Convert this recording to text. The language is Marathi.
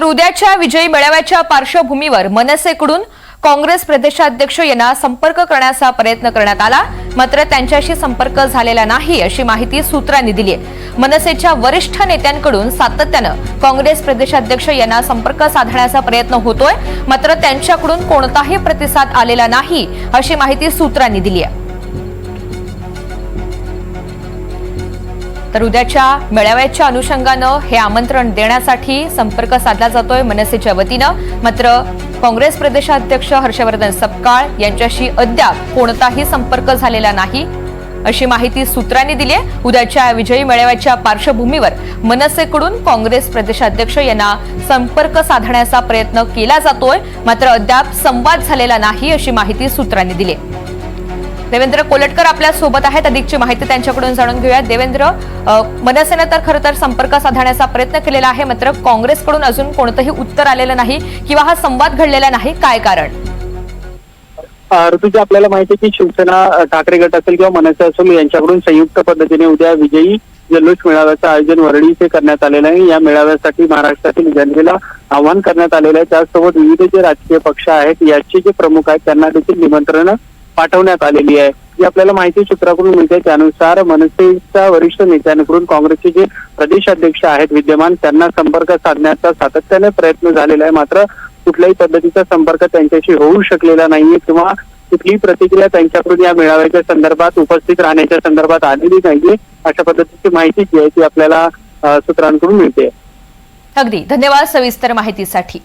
तर उद्याच्या विजयी मेळाव्याच्या पार्श्वभूमीवर मनसेकडून काँग्रेस प्रदेशाध्यक्ष यांना संपर्क करण्याचा प्रयत्न करण्यात आला, मात्र त्यांच्याशी संपर्क झालेला नाही अशी माहिती सूत्रांनी दिली आहे। मनसेच्या वरिष्ठ नेत्यांकडून सातत्यानं काँग्रेस प्रदेशाध्यक्ष यांना संपर्क साधण्याचा प्रयत्न होतोय, मात्र त्यांच्याकडून कोणताही प्रतिसाद आलेला नाही अशी माहिती सूत्रांनी दिली आहे। तर उद्याच्या मेळाव्याच्या अनुषंगानं हे आमंत्रण देण्यासाठी संपर्क साधला जातोय मनसेच्या वतीनं, मात्र काँग्रेस प्रदेशाध्यक्ष हर्षवर्धन सपकाळ यांच्याशी अद्याप कोणताही संपर्क झालेला नाही अशी माहिती सूत्रांनी दिली आहे। उद्याच्या विजयी मेळाव्याच्या पार्श्वभूमीवर मनसेकडून काँग्रेस प्रदेशाध्यक्ष यांना संपर्क साधण्याचा प्रयत्न केला जातोय, मात्र अद्याप संवाद झालेला नाही अशी माहिती सूत्रांनी दिली आहे। देवेंद्र कोलटकर आपल्या सोबत आहेत, अधिकची माहिती त्यांच्याकडून जाणून घेऊया। देवेंद्र, मनसेने तर खरं तर संपर्क साधण्याचा प्रयत्न केलेला आहे, मात्र काँग्रेसकडून अजून कोणतंही उत्तर आलेलं नाही किंवा हा संवाद घडलेला नाही, काय कारण? ऋतुजा, आपल्याला माहिती आहे की शिवसेना ठाकरे गट असेल किंवा मनसे असेल यांच्याकडून संयुक्त पद्धतीने उद्या विजयी जल्लोष मेळाव्याचं आयोजन वरळी येथे करण्यात आलेलं आहे। या मेळाव्यासाठी महाराष्ट्रातील जनतेला आवाहन करण्यात आलेलं आहे। त्याचसोबत विविध जे राजकीय पक्ष आहेत याचे जे प्रमुख आहेत त्यांना देखील निमंत्रण पाठवण्यात आलेली आहे। ही आपल्याला माहिती सूत्राकडून मिळते, त्यानुसार मनसेच्या वरिष्ठ नेत्यांकडून काँग्रेसचे जे प्रदेशाध्यक्ष आहेत विद्यमान त्यांना संपर्क साधण्याचा सातत्याने प्रयत्न झालेला आहे, मात्र कुठल्याही पद्धतीचा संपर्क त्यांच्याशी होऊ शकलेला नाहीये किंवा कुठलीही प्रतिक्रिया त्यांच्याकडून या मेळाव्याच्या संदर्भात उपस्थित राहण्याच्या संदर्भात आलेली नाहीये अशा पद्धतीची माहिती जी आहे ती आपल्याला सूत्रांकडून मिळते। अगदी धन्यवाद सविस्तर माहितीसाठी।